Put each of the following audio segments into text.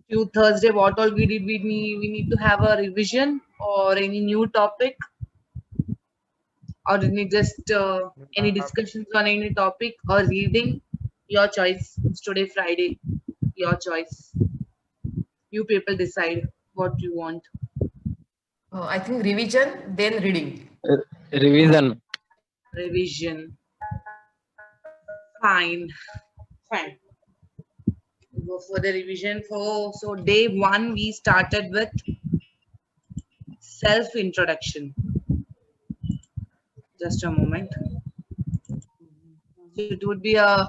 Few Thursday, what all we did, we need to have a revision or any new topic, or any just New any topic. discussions on any topic or reading. Your choice. It's today Friday. Your choice. You people decide what you want. I think revision, then reading. Revision. Revision. Fine. Fine. Go for the revision. So day one we started with self introduction. Just a moment. So it would be a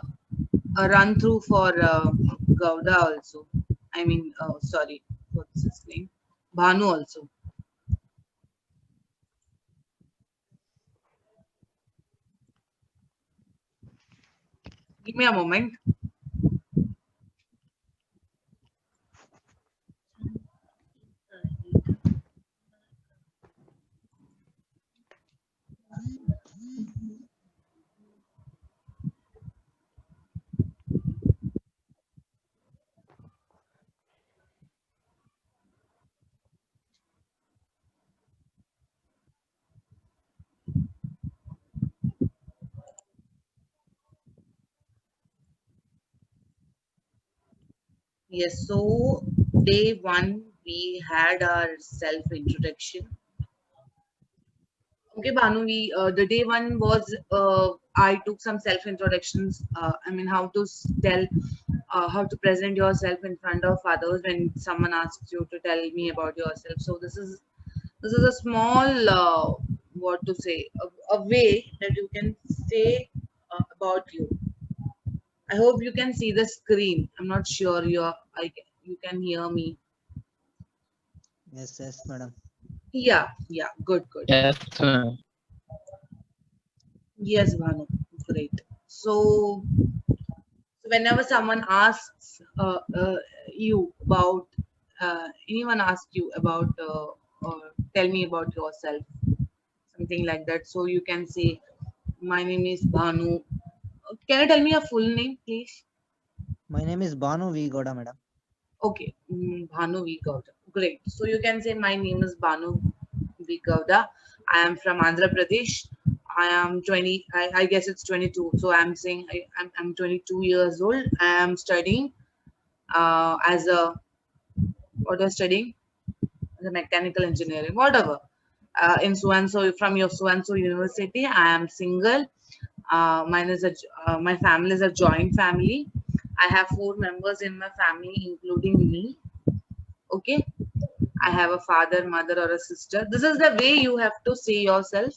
run through for Gauda also. I mean, sorry, what's his name? Bhanu also. Give me a moment. Yes, so day one we had our self introduction. Okay, Bhanu, the day one was I took some self introductions. I mean, how to tell, how to present yourself in front of others when someone asks you to tell me about yourself. So this is a small what to say, a way that you can say about you. I hope you can see the screen. I'm not sure you can hear me. Yes, yes, madam. Yeah, yeah, good, good. Yes, ma'am. Yes, Bhanu, great. So whenever someone asks you about, anyone asks you about, tell me about yourself, something like that. So you can say, my name is Bhanu. Can you tell me your full name, please? My name is Banu V. Goda, madam. Okay, Bhanu V. Gowda. Great. So you can say, my name is Bhanu V. Gowda. I am from Andhra Pradesh. I am 20, I guess it's 22. So I'm saying I'm 22 years old. I am studying as a, what was studying? As a mechanical engineering, whatever. In so and so, from your so and so university. I am single. Mine is my family is a joint family. I have 4 members in my family, including me. Okay, I have a father, mother, or a sister. This is the way you have to say yourself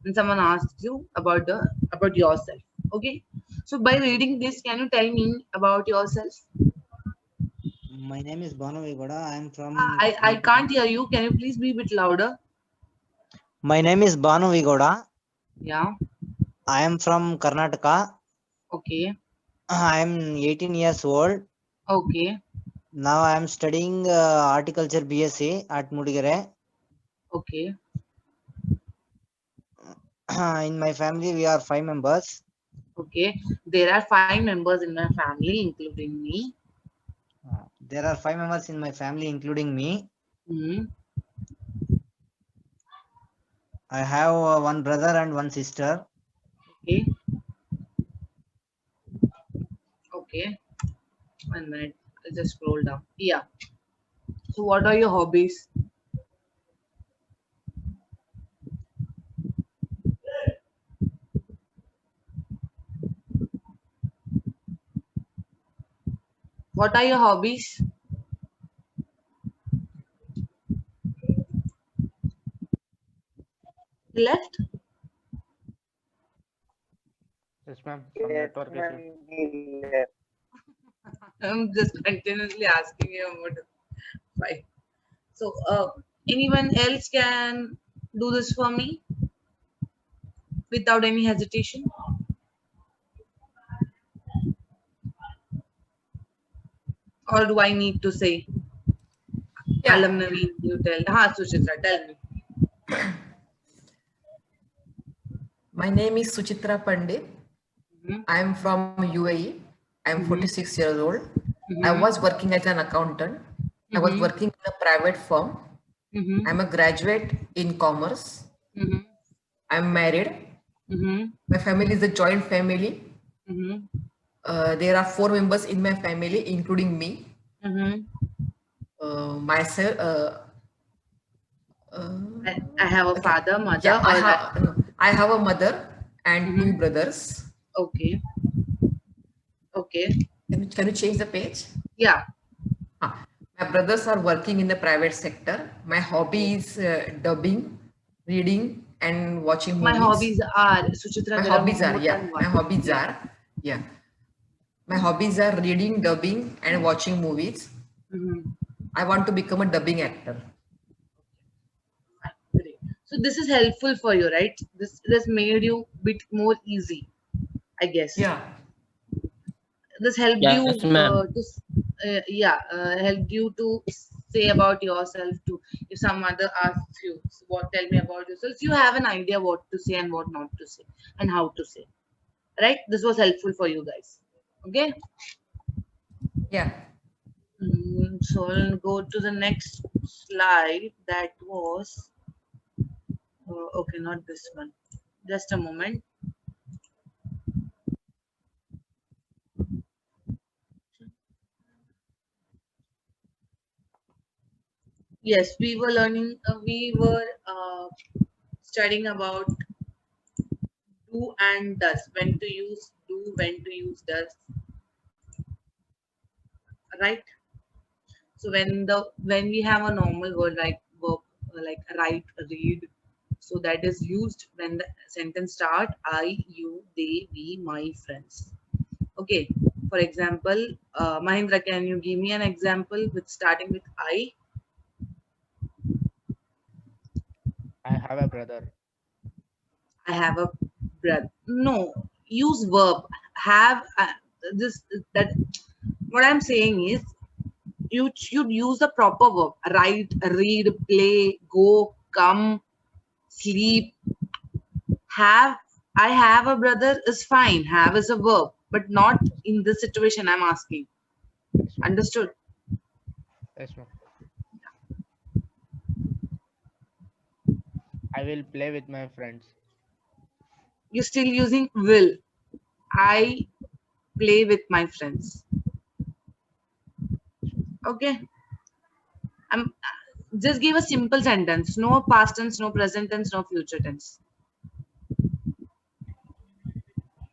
when someone asks you about yourself. Okay, so by reading this, can you tell me about yourself? My name is Banu V. Goda. I am from. I can't hear you. Can you please be a bit louder? My name is Banu V. Goda. Yeah. I am from Karnataka. Okay. I am 18 years old. Okay. Now I am studying horticulture BSc at Mudigere. Okay. In my family, we are 5 members. Okay. There are 5 members in my family, including me. There are 5 members in my family, including me. Hmm. I have one brother and one sister. Okay. Okay. 1 minute. I'll just scroll down. Yeah. So, what are your hobbies? What are your hobbies? Left? Yes, ma'am. Some network issue. I'm just continuously asking you about it. Fine. So, anyone else can do this for me without any hesitation? Or do I need to say? Yeah. Alam Naveen, you tell. Ha, Suchitra, tell me. My name is Suchitra Pandit. Mhm. I am from UAE. I am 46 years old. I was working as an accountant. I was working in a private firm. Mm-hmm. I'm a graduate in commerce. Mm-hmm. I'm married. Mm-hmm. My family is a joint family. Mm-hmm. There are 4 members in my family, including me. Mm-hmm. Myself. I have a father, mother, Yeah, or I have a mother and 2 Mhm. brothers. okay. Okay. Can you change the page? Yeah. My brothers are working in the private sector. My hobby is dubbing, reading, and watching My movies. hobbies are Suchitra. My There are hobbies are, more yeah. than My one. hobbies Yeah. are, yeah. My hobbies are reading, dubbing, and watching movies. Mhm. I want to become a dubbing actor. Great. So this is helpful for you, right? This made you bit more easy, I guess. Yeah. This helped Yes, you ma'am. helped you to say about yourself too. If some other asks you, what tell me about yourself, you have an idea what to say and what not to say and how to say. Right? This was helpful for you guys. Okay. Yeah. So I'll go to the next slide. That was okay, not this one. Just a moment. Yes, we were learning. We were studying about do and does. When to use do, when to use does. Right. So when we have a normal word like verb like write, read, so that is used when the sentence start I, you, they, we, my friends. Okay. For example, Mahindra, can you give me an example with starting with I? I have a brother. I have a brother. No, use verb. Have this that. What I'm saying is you should use the proper verb. Write, read, play, go, come, sleep. Have. I have a brother is fine. Have is a verb, but not in this situation. I'm asking. Yes, ma'am. Understood? Yes, ma'am. I will play with my friends. You're still using will. I play with my friends. Okay. I'm just give a simple sentence. No past tense, no present tense, no future tense.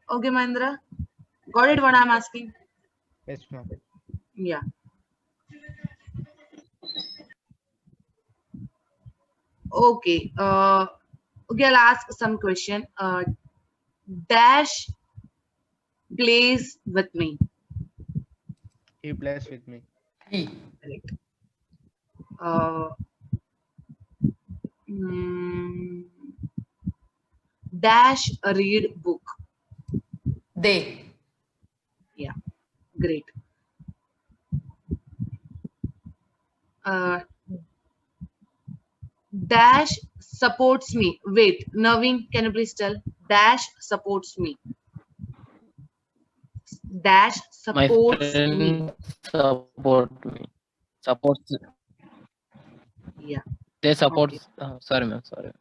Okay, Mahindra. Got it what I'm asking? Yes, ma'am. Yeah. Okay. Okay, I'll ask some question. Dash plays with me. He plays with me. He. Correct. Uh, mm, Dash read book. They. Yeah. Great. Uh, Dash supports me. Wait, Naveen, can you please tell? Dash supports me. Dash My supports me. friend support me. Supports. Yeah. They support. Okay. Sorry, ma'am. Sorry.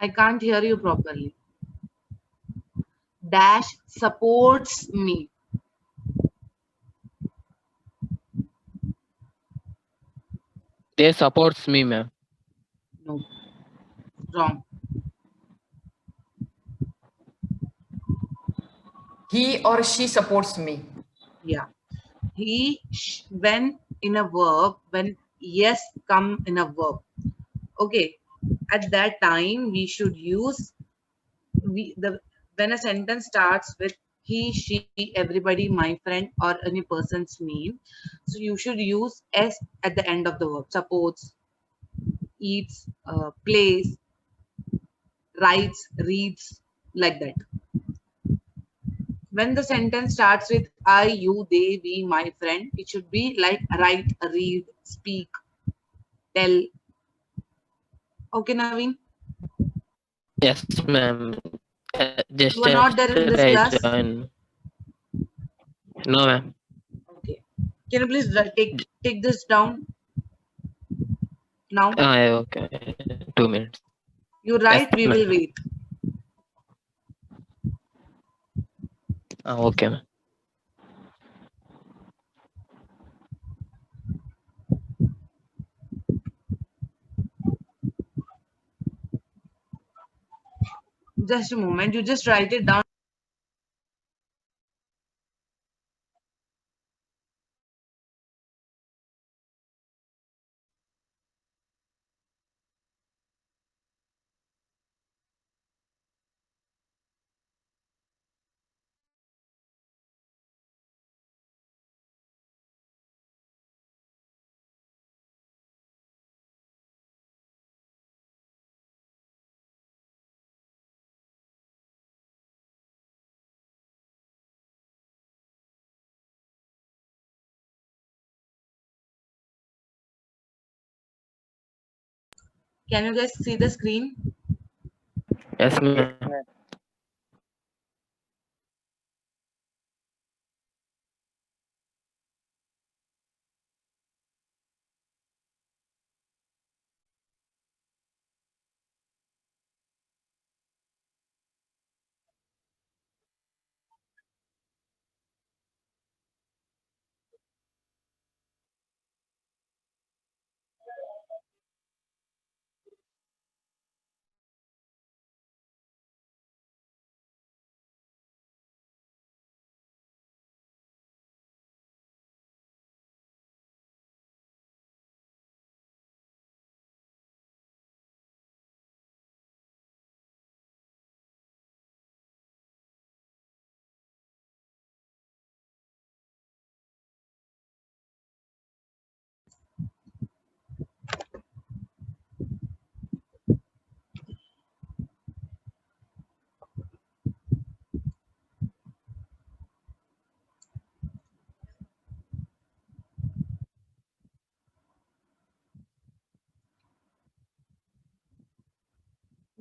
I can't hear you properly. Dash supports me. They supports me, ma'am. No, wrong. He or she supports me. Yeah. When in a verb, when yes come in a verb. Okay. At that time, we should use when a sentence starts with he, she, everybody, my friend, or any person's name. So you should use s at the end of the verb. Supports, eats, plays, writes, reads, like that. When the sentence starts with I, you, they, we, my friend, it should be like write, read, speak, tell. Okay, Naveen? Yes, ma'am. Just You were not there in this I class? join. No, ma'am. Okay. Can you please take this down now? Okay. 2 minutes. You Yes, write, we ma'am. will wait. Okay, ma'am. Just a moment. You just write it down. Can you guys see the screen? Yes, ma'am.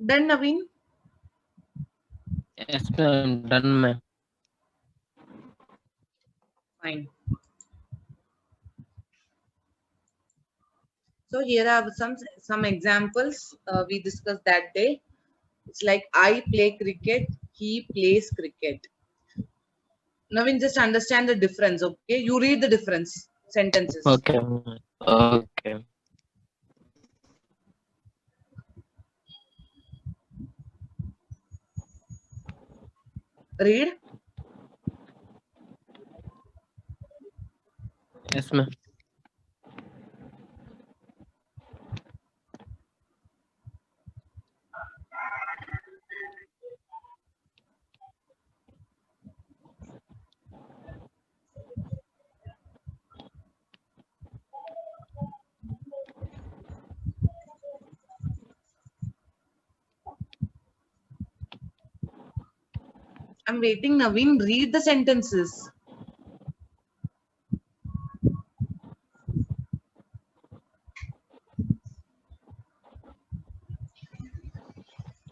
Done, Naveen? Yes, ma'am. Done, ma'am. Fine. So here are some examples we discussed that day. It's like I play cricket, he plays cricket. Naveen, just understand the difference, okay? You read the difference sentences. Okay, ma'am. Okay. Read. Yes, ma'am. I'm waiting, Naveen. Read the sentences.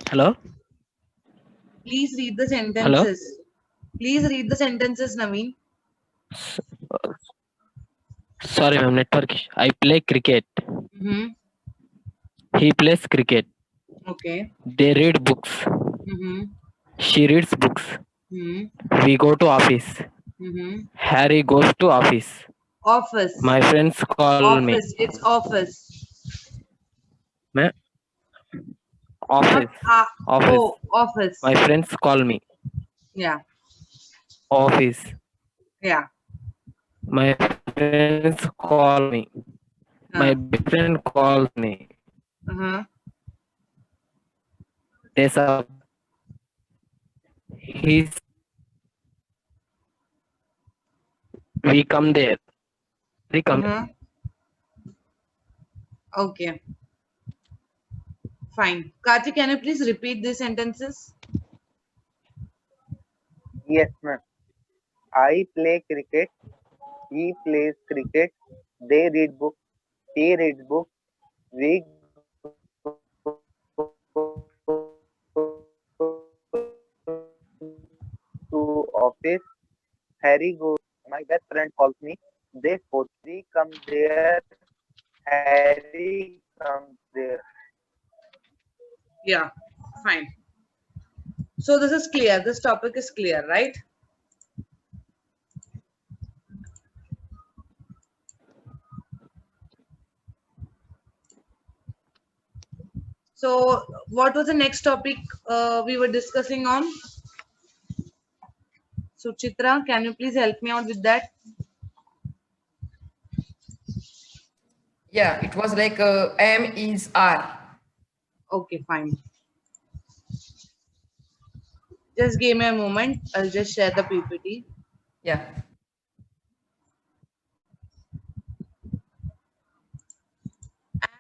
Hello? Please read the Hello? sentences. Please read the sentences, Naveen. Sorry, ma'am. Network issue. I play cricket. Mm-hmm. He plays cricket. Okay. They read books. Mm-hmm. She reads books. Mm-hmm. We go to office. Mm-hmm. Harry goes to office. Office. My friends call me. Office. It's office. Ma'am? Not Office. Office. oh, office. My friends call me. Yeah. Office. Yeah. My friends call me. My best friend calls me. Uh-huh. There's a he's we come there. We come. Uh-huh. Okay. Fine. Karthik, can you please repeat these sentences? Yes, ma'am. I play cricket. He plays cricket. They read books. He reads books. We go to office. Harry goes. My best friend calls me. They both. Harry come there. Harry comes there. Yeah, fine. So this is clear. This topic is clear, right? So what was the next topic we were discussing on? So Chitra, can you please help me out with that? Yeah, it was like am is are. Okay, fine. Just give me a moment. I'll just share the PPT. Yeah.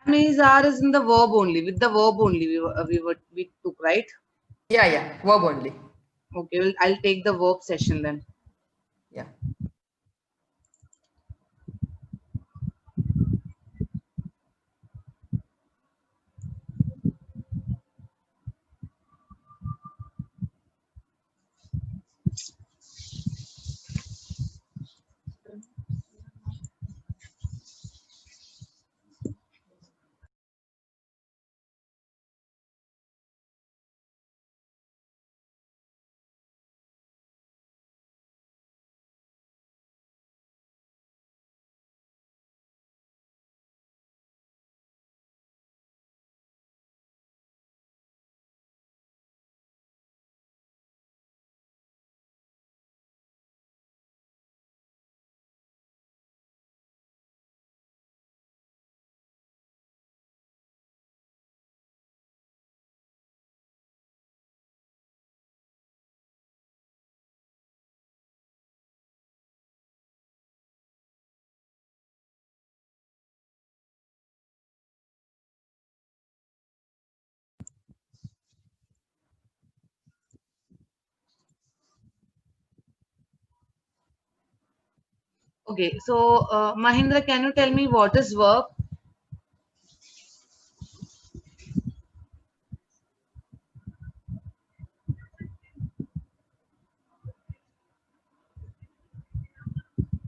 Am is are is in the verb only. With the verb only we took, right? Yeah. Verb only. Okay, well, I'll take the verb session then. Yeah. Okay, so Mahindra, can you tell me what is verb?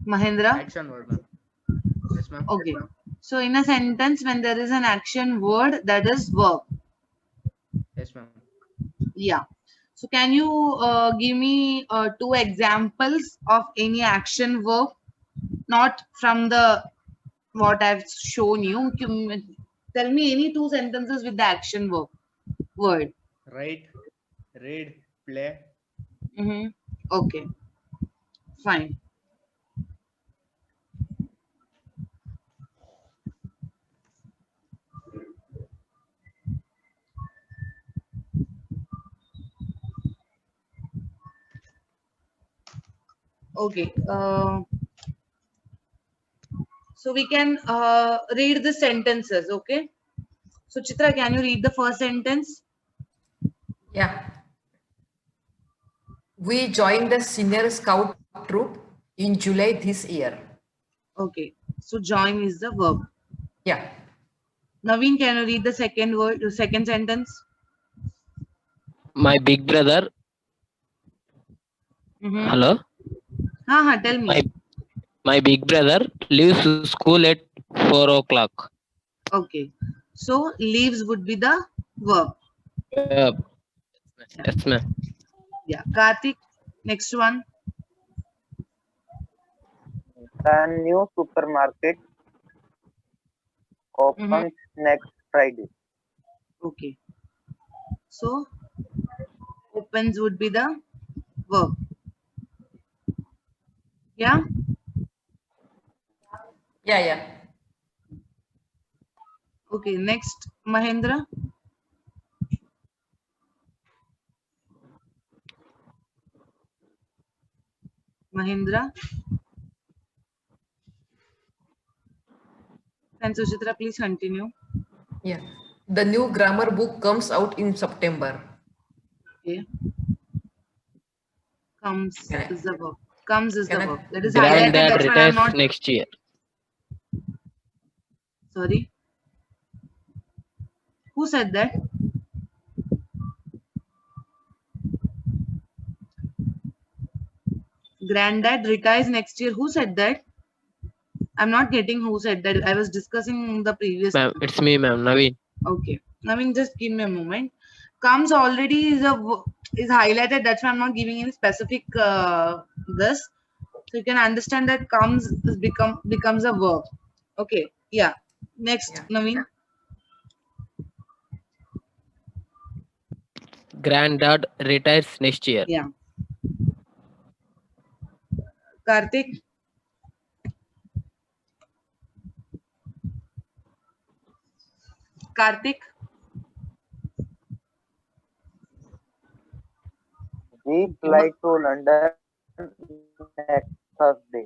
Mahindra? Action word, ma'am. Yes, ma'am. Okay. So in a sentence, when there is an action word, that is verb. Yes, ma'am. Yeah. So can you give me two examples of any action verb? Not from the what I've shown you. Tell me any two sentences with the action verb word. Write, read, play. Mm-hmm. Okay, fine. Okay. So we can read the sentences. Okay. So Chitra, can you read the first sentence? Yeah. We joined the senior scout troop in July this year. Okay. So join is the verb. Yeah. Naveen, can you read the second word, the second sentence? My big brother. Mm-hmm. Hello. Tell me. My big brother leaves school at 4 o'clock. Okay. So leaves would be the verb. Uh, yes, ma'am. Yeah. Karthik, next one. The new supermarket Mm-hmm. opens next Friday. Okay. So opens would be the verb. Yeah. Yeah. Okay. Next, Mahendra. Mahindra. And Suchitra, please continue. Yeah. The new grammar book comes out in September. Okay. Comes Can I- is the verb. Comes is the can I- verb. That is highlighted. Granddad That's why I'm retires not. next year. Sorry. Who said that? Granddad retires next year. Who said that? I'm not getting who said that. I was discussing the previous. Ma'am, it's me, ma'am, Naveen. Okay. Naveen, just give me a moment. Comes already is highlighted. That's why I'm not giving any specific this. So you can understand that comes is becomes a verb. Okay. Yeah. Next, Yeah. Naveen. Granddad retires next year. Yeah. Karthik. Karthik. We fly to London next Thursday.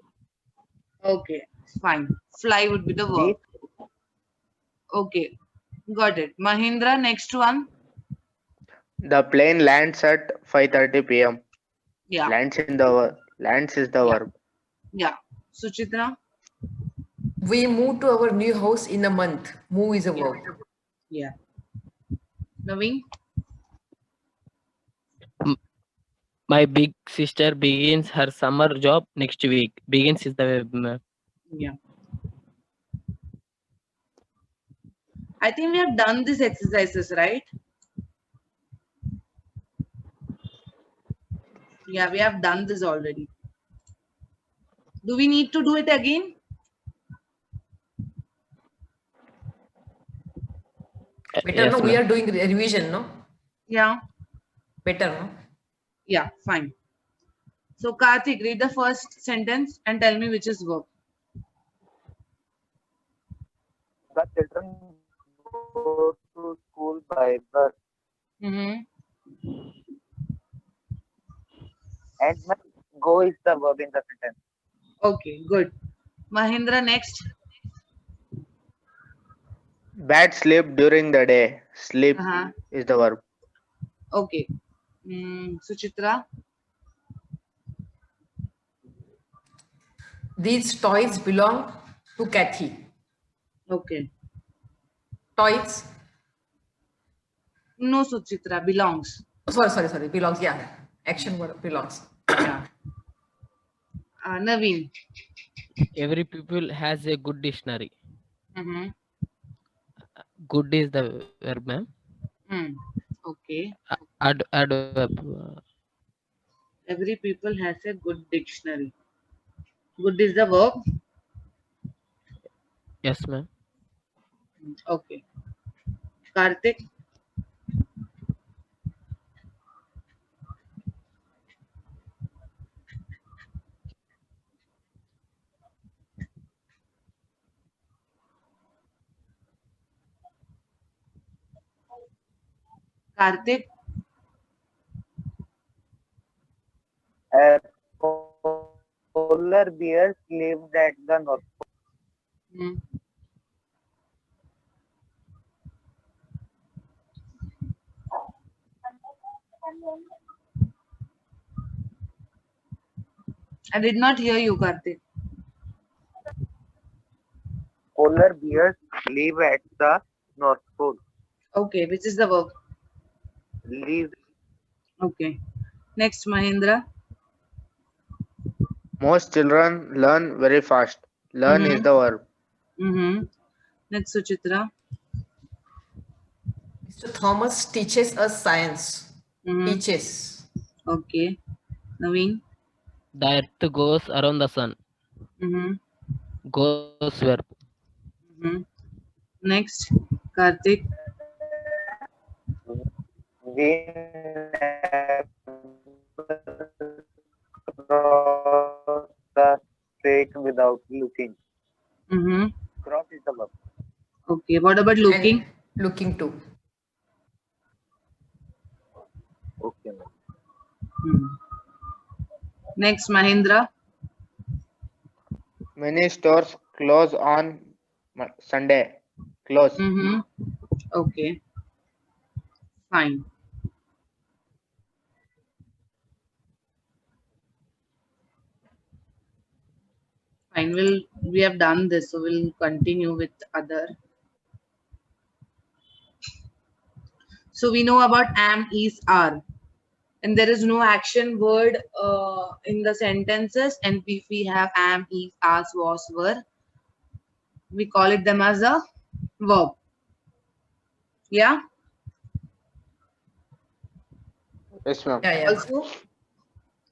Okay. Fine. Fly would be the verb. We Okay. Got it. Mahindra. Next one. The plane lands at 5:30 p.m. Yeah. Lands is the verb. Yeah. Suchitra. We moved to our new house in a month. Move is a verb. Yeah. Naveen. My big sister begins her summer job next week. Begins is the verb, ma'am. Yeah. I think we have done these exercises, right? Yeah, we have done this already. Do we need to do it again? Better, Yes, no? We ma'am. are doing revision, no? Yeah. Better, no? Yeah, fine. So Karthik, read the first sentence and tell me which is verb. the children go to school by bus, and my go is the verb in the sentence. Okay, good. Mahindra, next. Bad sleep during the day. Sleep is the verb. Okay. Suchitra. These toys belong to Kathy. Okay. Toys. No, Suchitra, belongs. Sorry. Belongs. Yeah. Action word belongs. Yeah. Naveen. Every pupil has a good dictionary. Mm-hmm. Good is the verb, ma'am. Okay. Adverb. Every people has a good dictionary. Good is the verb. Yes, ma'am. Okay. Karthik. Karthik. Polar bears lived at the North Pole. Hmm. I did not hear you, Karthik. Polar bears live at the North Pole. Okay, which is the verb? Live. Okay. Next, Mahindra. Most children learn very fast. Learn is the verb. Next, Suchitra. Mr. Thomas teaches us science. Teaches. Okay. Naveen. The earth goes around the sun. Goes verb. Next, Karthik. We cross the street without looking. Cross is the verb. Okay. What about looking? And looking to. Okay. Next, Mahindra. Many stores close on Sunday. Close. Okay. Fine. Fine. We have done this, so we'll continue with other. So we know about am, is, are. and there is no action word in the sentences, and if we have am, is, as, was, were, we call it them as a verb. Yeah. Yes, ma'am. Yeah, yeah. Also,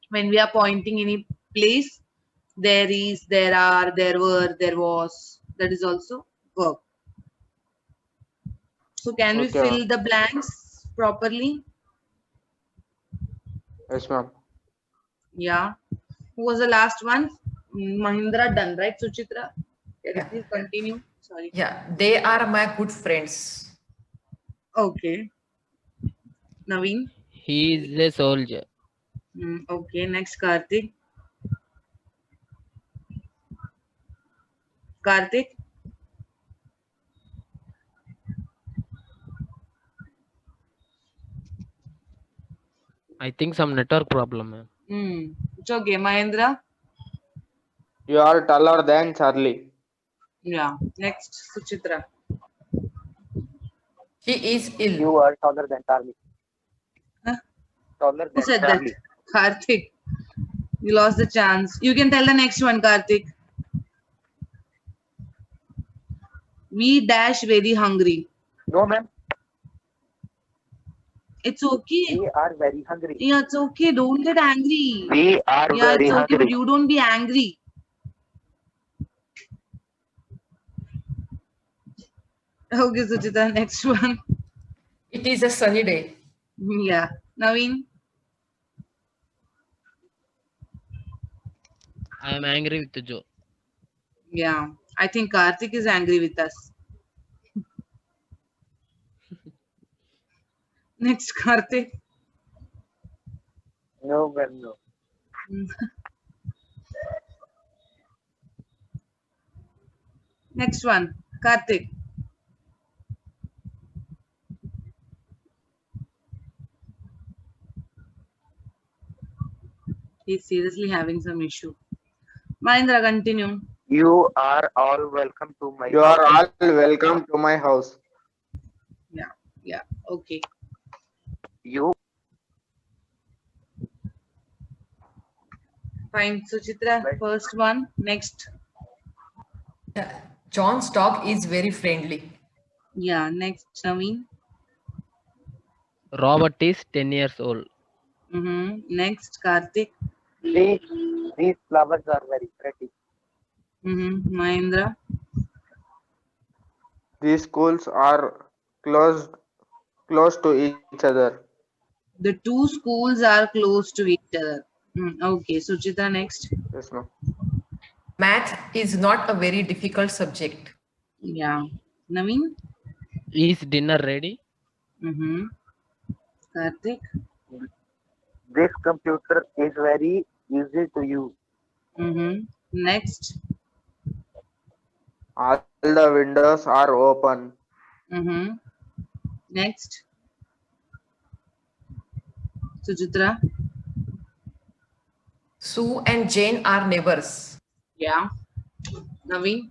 when we are pointing any place, there is, there are, there were, there was, that is also verb. So can we Okay, fill ma'am. the blanks properly? Yes, ma'am. Yeah. Who was the last one? Mahindra done, right, Suchitra? Can you Yeah. please continue? Sorry. Yeah, they are my good friends. Okay. Naveen. He is a soldier. Okay. Next, Karthik. Karthik. I think some network problem, ma'am. It's okay. Mahendra. You are taller than Charlie. Yeah. Next, Suchitra. She is ill. You are taller than Charlie. Huh? Taller Who than said Charlie. that? Karthik. You lost the chance. You can tell the next one, Karthik. We dash very hungry. No, ma'am. It's okay. We are very hungry. Yeah, it's okay. Don't get angry. We are Yeah, very it's okay, but hungry. you don't be angry. Okay, Suchita, next one. It is a sunny day. Yeah. Naveen. I am angry with Joe. Yeah. I think Karthik is angry with us. Next, Karthik. No, ma'am, no. Next one, Karthik. He's seriously having some issue. Mahindra, continue. You are all welcome to my You house. are all welcome to my house. Yeah. Okay. You Fine. Suchitra, Right. first one. Next. John's dog is very friendly. Yeah. Next, Naveen. Robert is 10 years old. Next, Karthik. these flowers are very pretty. Mahindra. These schools are close to each other. The two schools are close to each other. Okay. Suchitra, next. Yes, ma'am. Math is not a very difficult subject. Yeah. Naveen. Is dinner ready? Karthik. This computer is very easy to use. Next. All the windows are open. Next. Suchitra. Sue and Jane are neighbors. Yeah. Naveen.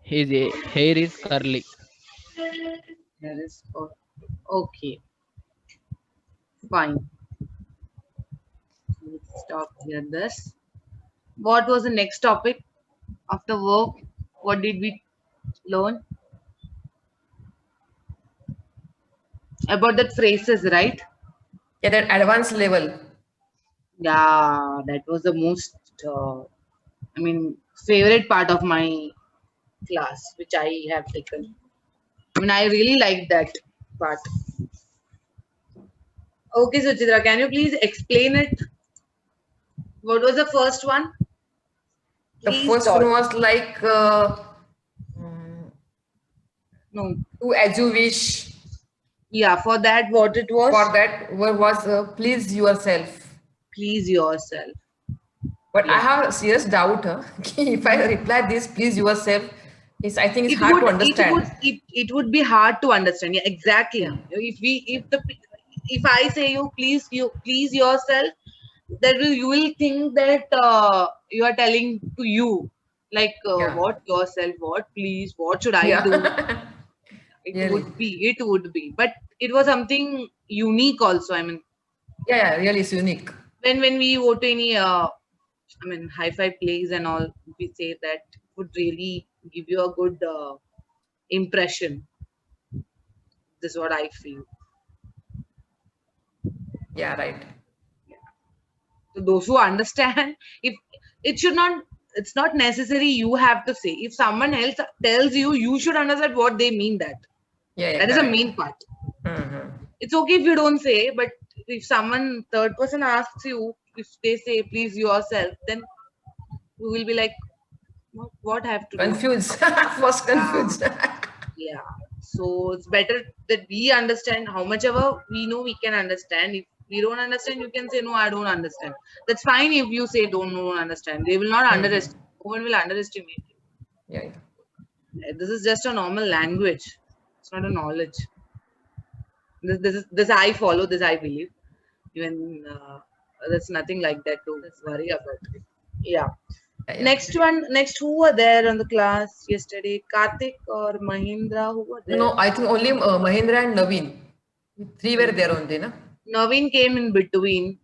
His hair is curly. There is okay. Fine. Let's stop here. This. What was the next topic after work? What did we learn? About that phrases, right? Yeah, that advanced level. Yeah, that was the most, favorite part of my class, which I have taken. I really liked that part. Okay, Suchitra, can you please explain it? What was the first one? The Please first start. one was like No. do as you wish. Yeah, for that, what it was? For that word was please yourself. Please yourself. But I Yeah. have a serious doubt. If I reply this, please yourself, I think it's hard to understand. It would be hard to understand. Yeah, exactly. Yeah. If I say you please yourself, that you will think that you are telling to you, like Yeah. what yourself, what please, what should I do? It Really. would be, but it was something unique also. Yeah, really, it's unique. When we go to any hi-fi plays and all, we say that would really give you a good impression. This is what I feel. Yeah, right. So those who understand, if it should not, it's not necessary you have to say. If someone else tells you, you should understand what they mean. That Yeah, that is the correct. main part. Mhm. It's okay if you don't say, but if someone third person asks you, if they say please yourself, then you will be like, what I have to do? Confused. First confused. Yeah. So it's better that we understand how much ever we know we can understand. If we don't understand, you can say no, I don't understand. That's fine if you say don't understand. They will not underestimate. No one will underestimate you. Yeah. This is just a normal language. It's not a knowledge. This I follow. This I believe. Even there's nothing like that to worry about. Yeah. Yeah. Next who were there on the class yesterday? Karthik or Mahindra? Who were there? No, I think only Mahindra and Naveen. Three were there only, no? Naveen came in between.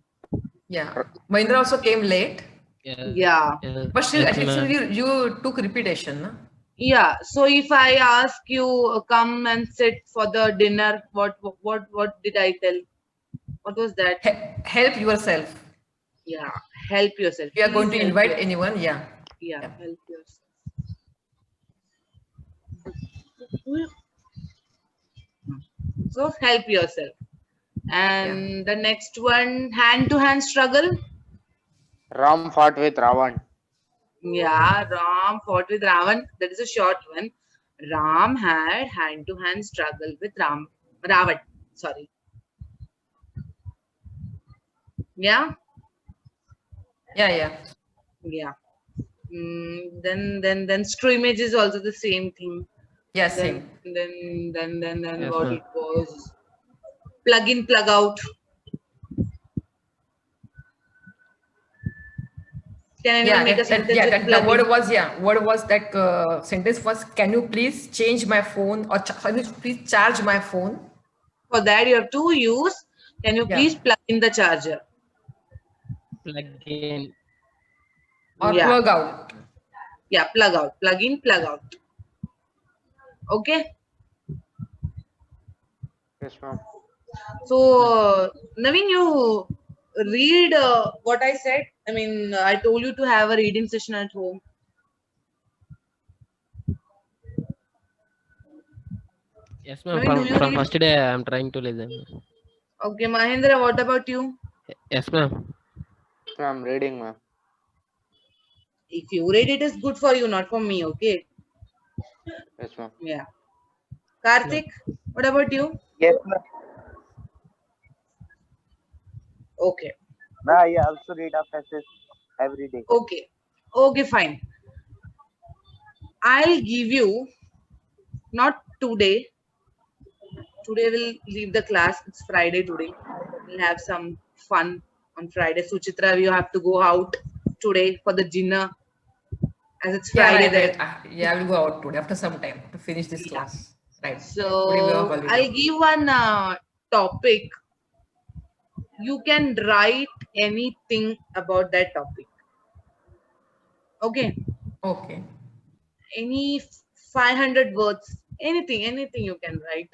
Yeah. Mahindra also came late. Yeah. But still, Yes, at least ma'am. you took repetition, no? Yeah. So if I ask you come and sit for the dinner, what did I tell? What was that? Help yourself. Yeah. Help yourself. If you are going Please to help invite yourself. anyone, yeah. Yeah. Help yourself. So help yourself. And the next one, hand-to-hand struggle. Ram fought with Ravan. Yeah, Ram fought with Ravan. That is a short one. Ram had hand-to-hand struggle with Ravan. Sorry. Yeah. Yeah. Yeah. Then scrimmage is also the same thing. Yeah, Then same. then Yes, what ma'am. it was. Plug in, plug out. Can anyone make a sentence with The plug word in? was that sentence was, can you please change my phone, or can you please charge my phone? For that you have to use. Can you Yeah. please plug in the charger? Plug in. Or Yeah. plug out. Yeah, plug out. Plug in, plug out. Okay. Yes, ma'am. So, Naveen, you read what I said. I mean, I told you to have a reading session at home. Yes, ma'am. Naveen, do you From read? first day, I'm trying to listen. Okay, Mahendra, what about you? Yes, ma'am. I'm reading, ma'am. If you read, it is good for you, not for me. Okay. Yes, ma'am. Yeah. Karthik, what about you? Yes, ma'am. Okay. I also read a passage every day. Okay. Okay, fine. I'll give you, not today. Today we'll leave the class. It's Friday today. We'll have some fun on Friday. Suchitra, you have to go out today for the dinner. As it's Yeah, Friday right. there. Yeah, I will go out today after some time to finish this Yeah. class. Right. Today we So have holiday. I'll give one topic. You can write anything about that topic. Okay. Okay. Any 500 words, anything you can write.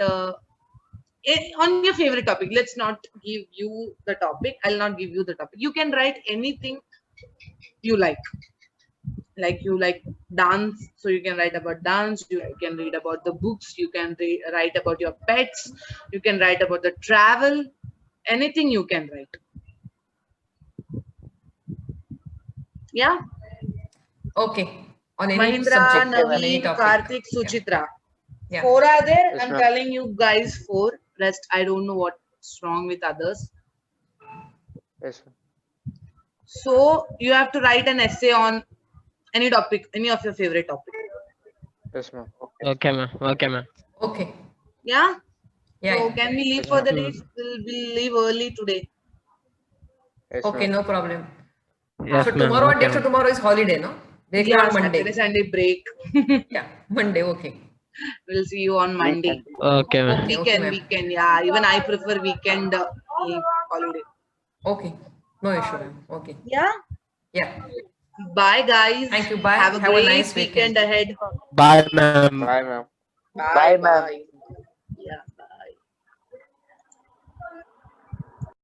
On your favorite topic. Let's not give you the topic. I'll not give you the topic. You can write anything you like. Like you like dance, so you can write about dance. You can read about the books. You can write about your pets. You can write about the travel. Anything you can write. Yeah. Okay. On any Mahindra, subject, on any Naveen, topic. Karthik, Suchitra. Yeah. 4 are there. Yes, I'm ma'am. telling you guys 4. Rest, I don't know what's wrong with others. Yes, ma'am. So you have to write an essay on any topic, any of your favorite topic. Yes, ma'am. Okay, ma'am. Okay, ma'am. Okay. Yeah. Yeah. So yeah. can we leave Yes, for the ma'am. day? We'll leave early today. Yes, Okay, ma'am. no problem. Yes, So ma'am. tomorrow and Okay, day after ma'am. tomorrow is holiday, no? Break Yeah, on Monday. Saturday, Sunday break. Yeah, Monday. Okay. We'll see you on Monday. Okay, ma'am. Okay, Weekend, ma'am. weekend. Yeah, even I prefer weekend leave holiday. Okay. No issue, ma'am. Okay. Yeah. Yeah. Bye, guys. Thank you. Bye. Have a Have a great nice weekend weekend. ahead. Bye, ma'am. Bye, ma'am. Bye, Bye, ma'am. bye.